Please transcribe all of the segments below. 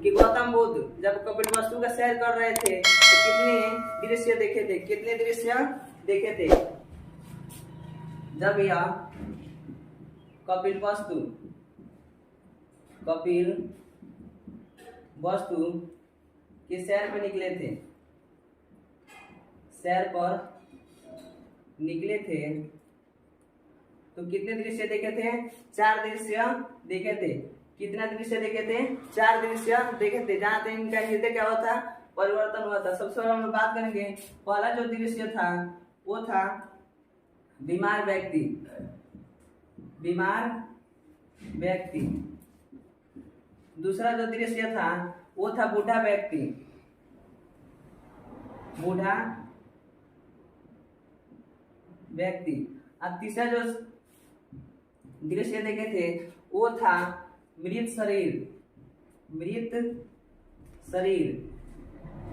कि गौतम बुद्ध जब कपिलवस्तु का सैर कर रहे थे तो कितने दृश्य देखे थे, कितने दृश्य देखे थे। जब यह कपिलवस्तु के सैर पर निकले थे, सैर पर निकले थे तो कितने दृश्य देखे थे, 4 दृश्य देखे थे। कितना दृश्य देखे थे, 4 दृश्य देखे थे। जहाँ तक इनका हृदय क्या हुआ था, परिवर्तन हुआ था। सबसे पहले हम लोग बात करेंगे, पहला जो दृश्य था वो था बीमार व्यक्ति। दूसरा जो दृश्य था वो था बूढ़ा व्यक्ति। और तीसरा जो दृश्य देखे थे वो था मृत शरीर।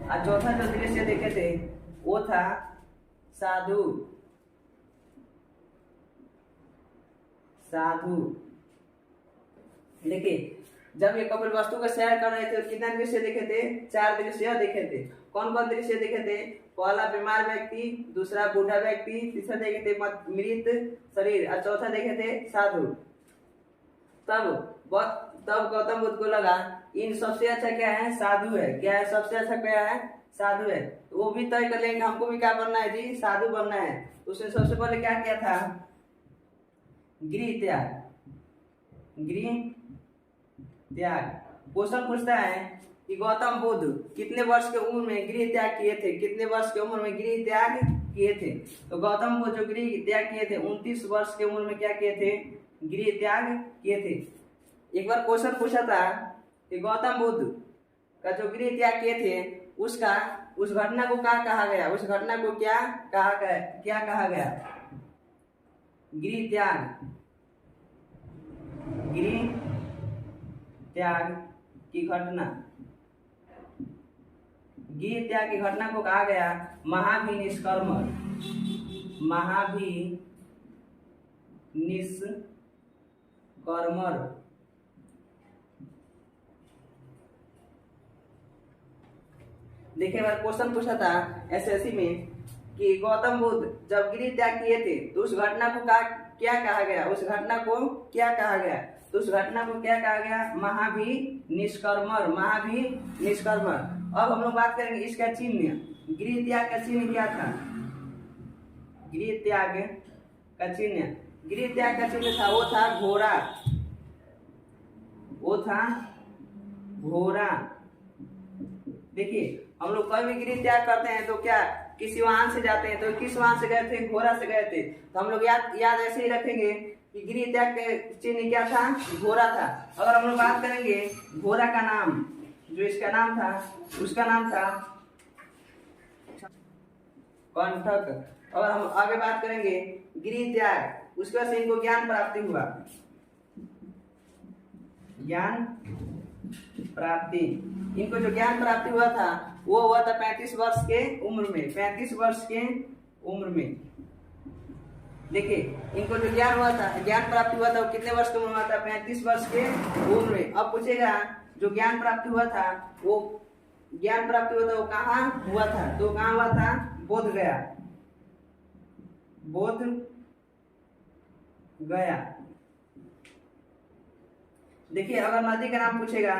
और चौथा जो दृश्य देखे थे वो था साधु। देखिए, जब ये कपिलवस्तु का सैर कर रहे थे तो कितना दृश्य देखे थे, 4 दृश्य देखे थे। कौन कौन दृश्य देखे थे, पहला बीमार व्यक्ति, दूसरा बूढ़ा व्यक्ति, तीसरा देखे थे मृत शरीर और चौथा देखे थे साधु। तब गौतम बुद्ध को लगा इन सबसे अच्छा क्या है, साधु है। क्या है, सबसे अच्छा क्या है, साधु है। तो वो भी तय कर लेंगे हमको भी क्या बनना है जी, साधु बनना है। तो उसने सबसे पहले क्या किया था, गृह त्याग। क्वेश्चन पूछता है कि गौतम बुद्ध कितने वर्ष के उम्र में गृह त्याग किए थे, कितने वर्ष की उम्र में गृह त्याग किए थे। तो गौतम बुद्ध जो गृह त्याग किए थे 29 वर्ष की उम्र में क्या किए थे, गृह त्याग किए थे। एक बार क्वेश्चन पूछा था कि गौतम बुद्ध का जो गृह त्याग किए थे उस घटना को क्या कहा गया, उस घटना को क्या कहा गया, गृह त्याग की घटना। गृह त्याग की घटना को कहा गया महाभिनिष्कर्म। देखिए, बार क्वेश्चन पूछा था एसएससी में कि गौतम बुद्ध जब गृह त्याग किए थे तो उस घटना को क्या कहा गया, उस घटना को क्या कहा गया। तो उस घटना को क्या कहा गया, महाभिनिष्कर्म। अब हम लोग बात करेंगे इसका चिन्ह। गृह त्याग का चिन्ह क्या था, गृह त्याग का चिन्ह था वो था घोड़ा। देखिए, हम लोग कभी भी गृह त्याग करते हैं तो क्या किसी वाहन से जाते हैं, तो किस वाहन से गए थे, घोड़ा से गए थे। तो हम लोग याद ऐसे ही रखेंगे कि गृह त्याग के चिन्ह क्या था, घोड़ा था। अगर हम लोग बात करेंगे घोड़ा का नाम, जो इसका नाम था उसका नाम था कंठक। अगर हम आगे बात करेंगे गृह त्याग, उसके बाद से इनको ज्ञान प्राप्ति हुआ। इनको जो ज्ञान प्राप्ति हुआ था वो हुआ था 35 वर्ष के उम्र में। देखिए, इनको जो ज्ञान प्राप्ति हुआ था वो कितने वर्ष की उम्र में हुआ था, 35 वर्ष के उम्र में। अब पूछेगा जो ज्ञान प्राप्ति हुआ था वो कहाँ हुआ था, तो कहाँ हुआ था, बोध गया। देखिए, अगर नदी का नाम पूछेगा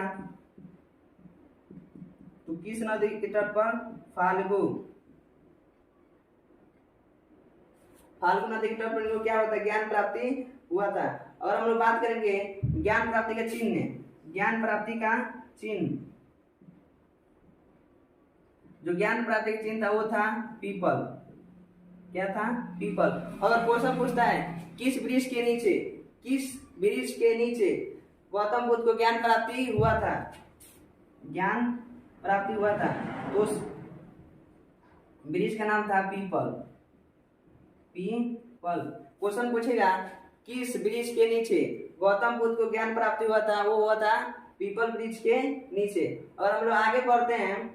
तो किस नदी के तट पर, फाल्गु नदी के तट पर इनको क्या होता है, ज्ञान प्राप्ति हुआ था। और हम लोग बात करेंगे ज्ञान प्राप्ति का चिन्ह। जो ज्ञान प्राप्ति का चिन्ह था वो था पीपल। क्या था, पीपल। अगर क्वेश्चन पूछता है किस वृक्ष के नीचे गौतम बुद्ध को ज्ञान प्राप्ति हुआ था, तो उस वृक्ष का नाम था पीपल। क्वेश्चन पूछेगा किस वृक्ष के नीचे गौतम बुद्ध को ज्ञान प्राप्ति हुआ था, वो हुआ था पीपल वृक्ष के नीचे। और हम लोग आगे बढ़ते हैं,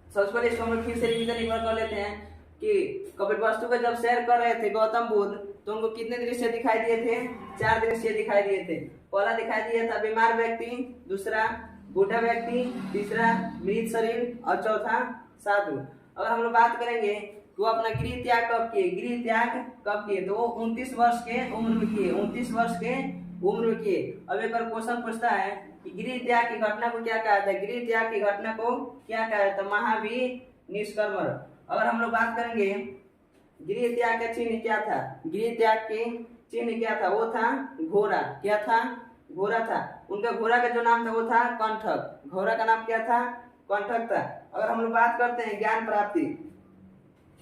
सबसे पहले इसको हम लोग फिर से रिवीजन एक बार कर लेते हैं कि कपिलवस्तु का जब सैर कर रहे थे गौतम बुद्ध तो उनको कितने दृश्य दिखाई दिए थे, 4 दृश्य दिखाई दिए थे। पहला दिखाई दिया था बीमार व्यक्ति, दूसरा बूढ़ा व्यक्ति, तीसरा मृत शरीर और चौथा साधु। अगर हम लोग बात करेंगे तो अपना गृह त्याग कब किए, गृह त्याग कब किए, तो वो 29 वर्ष के उम्र में किए, 29 वर्ष के उम्र में किए। अब एक बार क्वेश्चन पूछता है कि गृह त्याग की घटना को क्या कहा था, गृह त्याग की घटना को क्या कहा था, महावीर निष्कर्मण। अगर हम लोग बात करेंगे गृह त्याग का चिन्ह क्या था, गृह त्याग के चिन्ह क्या था, वो था घोड़ा। क्या था, घोड़ा था। उनका घोड़ा का जो नाम था वो था कंठक, घोड़ा का नाम क्या था, कंठक था। अगर हम लोग बात करते हैं ज्ञान प्राप्ति,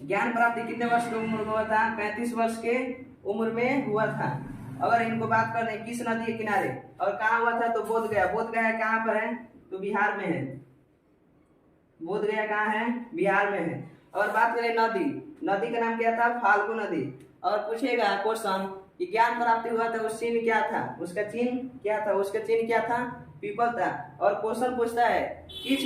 ज्ञान प्राप्ति कितने वर्ष की उम्र में हुआ था, 35 वर्ष के उम्र में हुआ था। अगर इनको बात करते हैं किस नदी के किनारे और कहाँ हुआ था, तो बोध गया। बोध गया कहाँ पर है, तो बिहार में है। बोध गया कहाँ है, बिहार में है। और बात करें नदी, नदी का नाम क्या था, फाल्गु नदी। और पूछेगा क्वेश्चन कि ज्ञान प्राप्ति हुआ था, उस चिन्ह क्या था, उसका चिन्ह क्या था, उसका चिन्ह क्या था, पीपल था। और क्वेश्चन पूछता है किस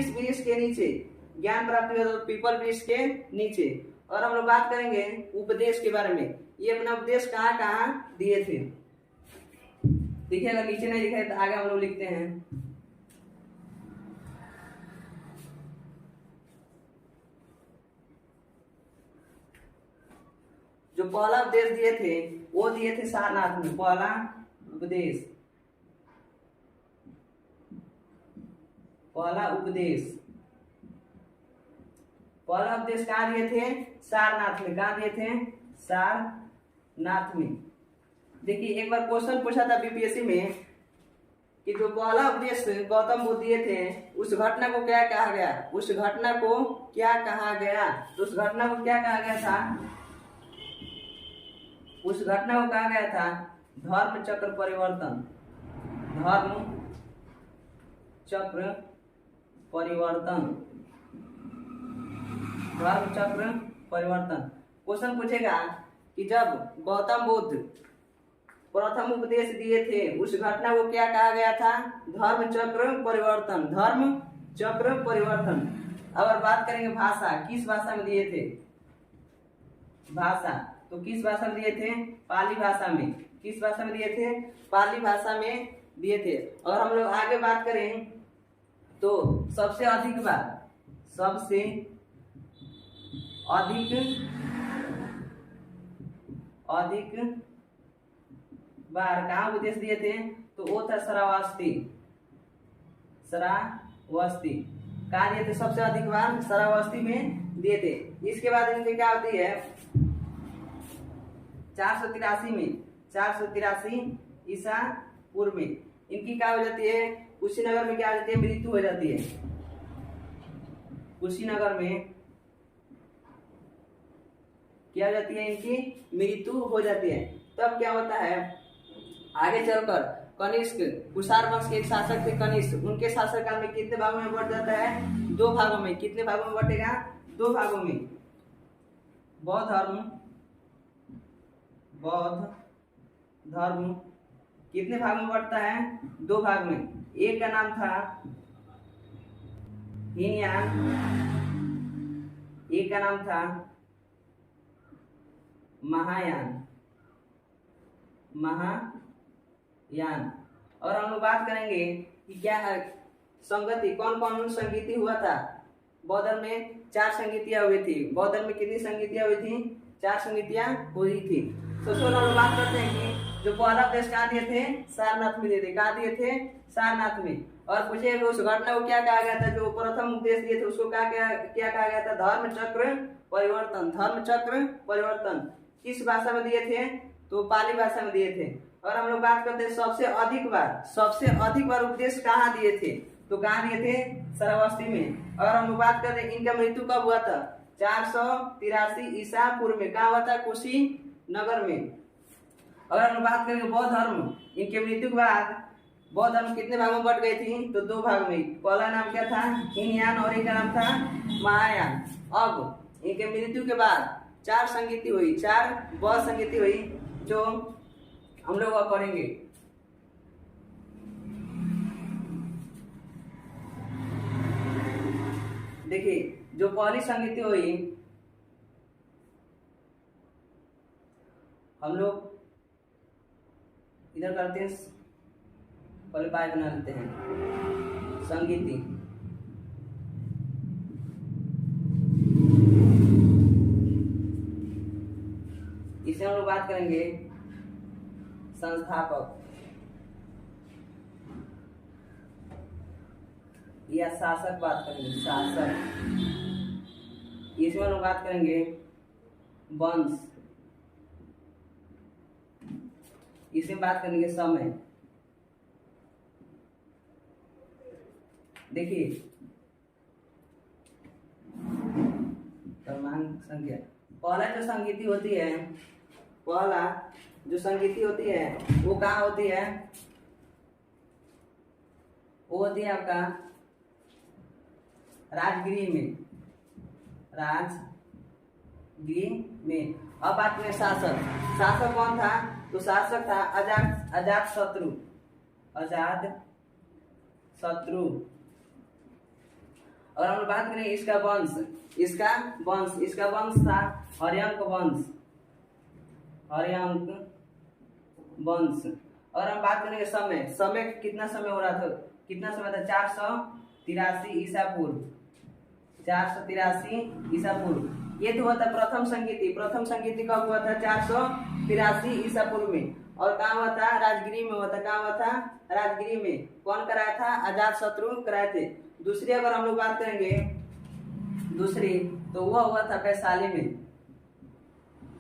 वृक्ष के नीचे ज्ञान प्राप्ति हुआ, तो पीपल वृक्ष के नीचे। और हम लोग बात करेंगे उपदेश के बारे में, ये अपना उपदेश कहाँ कहाँ दिए थे। देखिए अगर नीचे नहीं लिखा है तो आगे हम लोग लिखते हैं। जो पहला उपदेश दिए थे वो दिए थे सारनाथ में। पहला उपदेश, पहला उपदेश, पहला उपदेश कहाँ दिए थे, सारनाथ में। कहाँ दिए थे, सारनाथ में। देखिए एक बार क्वेश्चन पूछा था बीपीएससी में कि जो पहला उपदेश गौतम बुद्ध दिए थे उस घटना को क्या कहा गया, उस घटना को क्या कहा गया, तो उस घटना को क्या कहा गया था, उस घटना को कहा गया था धर्म चक्र परिवर्तन। धर्म चक्र परिवर्तन, धर्म चक्र परिवर्तन। क्वेश्चन पूछेगा कि जब गौतम बुद्ध प्रथम उपदेश दिए थे उस घटना को क्या कहा गया था, धर्म चक्र परिवर्तन, धर्म चक्र परिवर्तन। अगर बात करेंगे भाषा, किस भाषा में दिए थे, भाषा, तो किस भाषा में दिए थे, पाली भाषा में। किस भाषा में दिए थे, पाली भाषा में दिए थे। और हम लोग आगे बात करें तो सबसे अधिक बार, सबसे अधिक बार कहाँ उपदेश दिए थे, तो वो था श्रावस्ती। श्रावस्ती कहाँ दिए थे, सबसे अधिक बार श्रावस्ती में दिए थे। इसके बाद इनकी क्या होती है, 483 में, 483 ईसा पूर्व में इनकी क्या हो जाती है, कुशीनगर में क्या हो जाती है, मृत्यु हो जाती है। कुशीनगर में क्या हो जाती है, इनकी मृत्यु हो जाती है। तब क्या होता है, आगे चलकर कनिष्क, कुषाण वंश के एक शासक थे कनिष्क, उनके शासनकाल में कितने भागों में बढ़ जाता है, 2 भागों में। कितने भागों में बटेगा, 2 भागों में। बौद्ध धर्म कितने भाग में बढ़ता है, 2 भाग में। एक का नाम था हीनयान, एक का नाम था महायान, महायान। और हम लोग बात करेंगे कि क्या है संगति, कौन कौन संगति हुआ था। बौद्ध में 4 संगतियां हुई थी। बौद्ध में कितनी संगतियां हुई थी, 4 संगतियां हुई थी। तो हम लोग बात करते हैं कि जो पहला उपदेश कहाँ दिए थे, सारनाथ में दिए थे। कहाँ दिए थे, सारनाथ में। और पूछे उस घटना को क्या कहा गया था, जो प्रथम उपदेश दिए थे उसको क्या कहा गया था, धर्म चक्र परिवर्तन। धर्म चक्र परिवर्तन किस भाषा में दिए थे, तो पाली भाषा में दिए थे। और हम लोग बात करते हैं सबसे अधिक बार उपदेश कहाँ दिए थे, तो कहाँ दिए थे, श्रावस्ती में। और हम लोग बात करते हैं इनका मृत्यु कब हुआ था, 483 ईसा पूर्व में। कहाँ हुआ था, कुशीनगर में। अगर हम बात करेंगे बौद्ध धर्म, इनके मृत्यु के बाद बौद्ध धर्म कितने भागों में बट गई थी, तो 2 भाग में। पहला नाम क्या था, हीनयान, और इनका नाम था महायान। अब इनके मृत्यु के बाद 4 संगति हुई, 4 बौद्ध संगति हुई, जो हम लोग अब पढ़ेंगे। देखिए जो पहली संगति हुई, हम लोग इधर करते हैं पहले पाई बना लेते हैं। संगीति, इसे हम लोग बात करेंगे संस्थापक या शासक बात करेंगे, शासक। इसमें हम लोग बात करेंगे वंश, इसमें बात करेंगे समय। देखिए क्रमांक संख्या, पहला जो संगीति होती है, पहला जो संगीति होती है वो कहाँ होती है? वो होती है आपका राजगृह में, राजगृह में। अब बात करें शासक, शासक कौन था? तो शासक था अजात शत्रु, अजात शत्रु। और हम बात करें इसका वंश, इसका वंश था हर्यंक वंश, हर्यंक वंश। और हम बात करेंगे समय कितना समय हो रहा था? कितना समय था? 483 ईसा पूर्व, 483 ईसा पूर्व। ये तो हुआ था प्रथम संगीति। प्रथम संगीति कब हुआ था? 483 ईसा पूर्व में। और कहाँ हुआ था? राजगृह में हुआ था। कहाँ हुआ था? राजगृह में। कौन कराया था? अजात शत्रु कराए थे। दूसरी अगर हम लोग बात करेंगे, दूसरी तो वह हुआ था वैशाली में,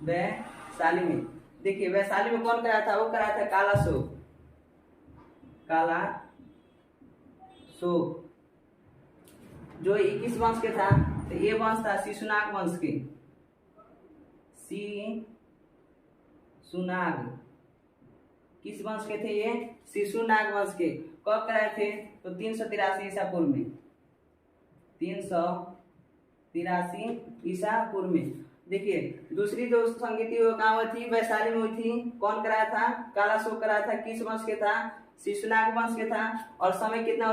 वैशाली में। देखिए वैशाली में कौन कराया था? वो कराया था कालाशोक, कालाशोक जो 21 वंश के था। तो ये वंश था शिशुनाग वंश के, शिशुनाग। किस वंश के थे ये? शिशुनाग वंश के। कब कराए थे? तो 383 ईसा पूर्व में, 383 ईसा पूर्व में। देखिए दूसरी जो संगीति कहाँ हुई थी? वैशाली में हुई थी। कौन कराया था? कालाशोक कराया था। किस वंश के था? शिशुनाग वंश के था। और समय कितना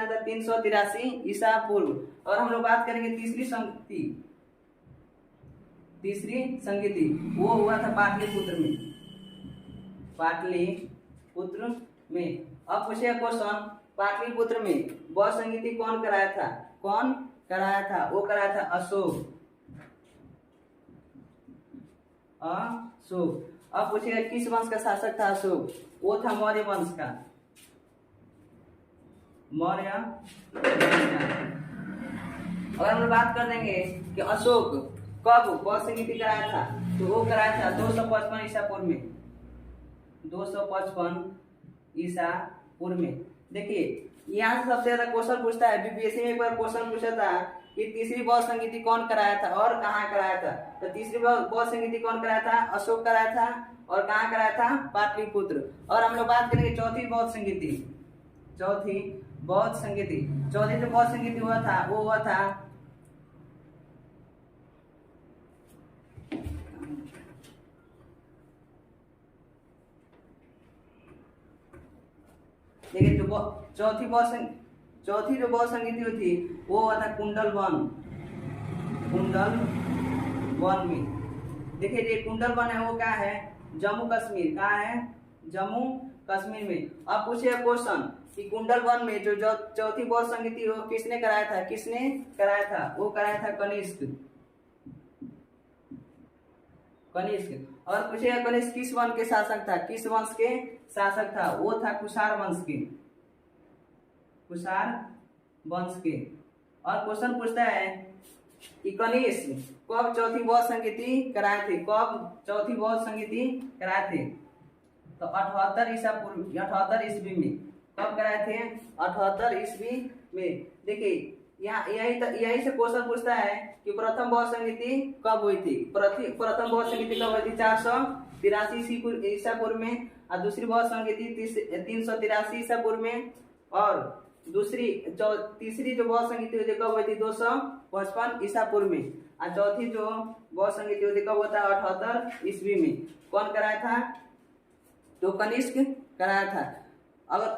था? 383 ईसा पूर्व। और हम लोग बात करेंगे तीसरी संगीति वो हुआ था पाटलिपुत्र में, पाटलिपुत्र में। अब पूछे क्वेश्चन, पाटलिपुत्र में वह संगीति कौन कराया था? कौन कराया था? वो कराया था अशोक, अशोक। अब पूछेगा किस वंश का शासक था अशोक? वो था मौर्य वंश का, मौर्य वंश का। और हम लोग बात कर देंगे कि अशोक कब वह संगीति कराया था? तो वो कराया था 255 ईसा पूर्व में, 255 ईसा पूर्व में। देखिए यहाँ से सबसे ज्यादा क्वेश्चन पूछता है, बीपीएससी में एक बार क्वेश्चन पूछा था कि तीसरी बौद्ध संगीति कौन कराया था और कहाँ कराया था? तो तीसरी बौद्ध संगीति कौन कराया था? अशोक कराया था। और कहाँ कराया था? पाटलिपुत्र। और हम लोग बात करेंगे चौथी बौद्ध संगीति, चौथी बौद्ध संगीति। चौथी जो बौद्ध संगीति हुआ था वो हुआ था देखिए जो चौथी जो बौद्ध संगीति हुई थी वो हुआ था कुंडलवन में। देखिए ये कुंडलवन है वो क्या है? जम्मू कश्मीर। कहाँ है? जम्मू कश्मीर में। अब पूछिए क्वेश्चन कि कुंडलवन में जो चौथी बौद्ध संगीति वो किसने कराया था? किसने कराया था? वो कराया था कनिष्क। और पूछिए कनिष्क किस वंश के शासक था? किस वंश के शासक था? वो था कुषाण वंश के, कुषाण वंश के। और क्वेश्चन पूछता है कि कनिष्क कब चौथी बौद्ध संगीति कराए थे? कब चौथी बौद्ध संगीति कराए थे? तो 78 ईसा पूर्व, 78 ईस्वी में। कब कराए थे? 78 ईस्वी में। देखिए यहाँ यही से क्वेश्चन पूछता है कि प्रथम बौद्ध संगीति कब हुई थी? प्रथम बौद्ध संगीति कब हुई थी? 483 ईसा पूर्व में। और दूसरी बौद्ध संगीति 383 ईसा पूर्व में। और तीसरी जो बौद्ध संगीति हुई थी कब हुई थी? 255 ईसा पूर्व में। और चौथी जो बौद्ध संगीति हुई थी कब होता है? 78 ईस्वी में। कौन कराया था? तो कनिष्क कराया था। अगर